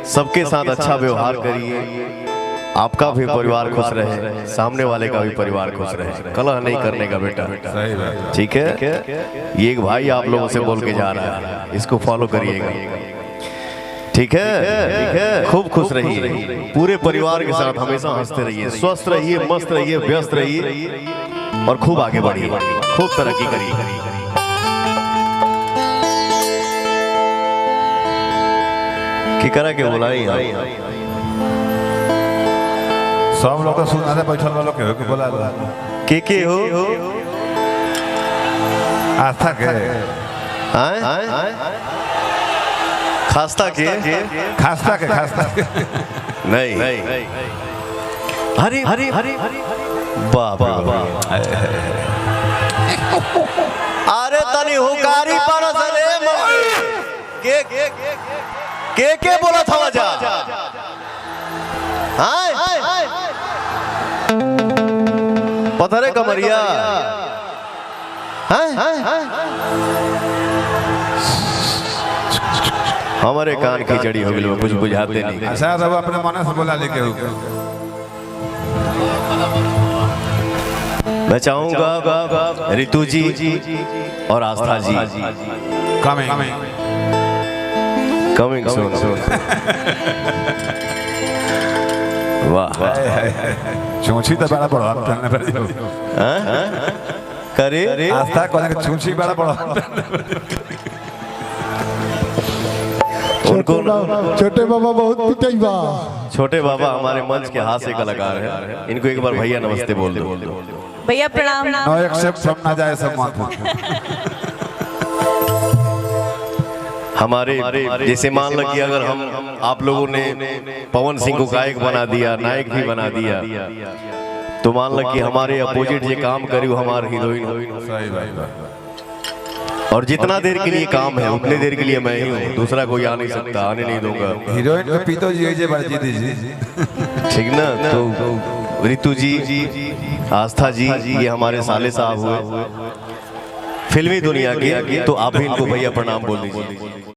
सबके साथ अच्छा व्यवहार करिए, आपका भी परिवार खुश रहे, सामने वाले का भी परिवार खुश रहे, कलह नहीं करने का बेटा। ठीक है, ये एक भाई आप लोगों से बोल के जा रहा है, इसको फॉलो करिएगा। ठीक है, खूब खुश रहिए, पूरे परिवार के साथ हमेशा हंसते रहिए, स्वस्थ रहिए, मस्त रहिए, व्यस्त रहिए और खूब आगे बढ़िए, खूब तरक्की करिए। की करा के बुलाई सब लोग तो सुनाने बैठल वालों के हो कि बोला के हो आस्था के खास्ता के खास्ता के नहीं, हरी हरी हरी बाबा अरे तनी हुकारी पर के बोला था वजह पत्थरे कमरिया हमारे कान खिचड़ी हो गई, कुछ बुझाते नहीं। अच्छा सब अपने मन से बोला लेके हो। मैं चाहूंगा रितु जी और आस्था जी कमिंग सून। वाह चूंची तो बड़ा बड़ा करे आस्था को चूंची बड़ा बड़ा उनको छोटे बाबा बहुत पिटाइबा। छोटे बाबा हमारे मंच के हास्य कलाकार हैं, इनको एक बार भैया नमस्ते बोल दो। भैया प्रणाम। नो एक्सेप्ट फ्रॉम ना जाए सब मत हमारे जैसे मान लो कि अगर हम आप लोगों ने पवन सिंह को गायक बना दिया, नायक भी बना दिया, तो मान लो कि हमारे अपोजिट ये काम करी हमारे हीरोइन हो। सही बात। और जितना देर के लिए काम है उतने देर के लिए मैं ही हूँ, दूसरा कोई आ नहीं सकता, आने नहीं दूंगा। हीरोइन को पीतो जी जे बरजी दीजिए, ठीक ना। तो रितु जी, आस्था जी, ये हमारे साले साहब हुए फिल्मी दुनिया के, तो आप भी इनको भैया प्रणाम बोल दीजिए।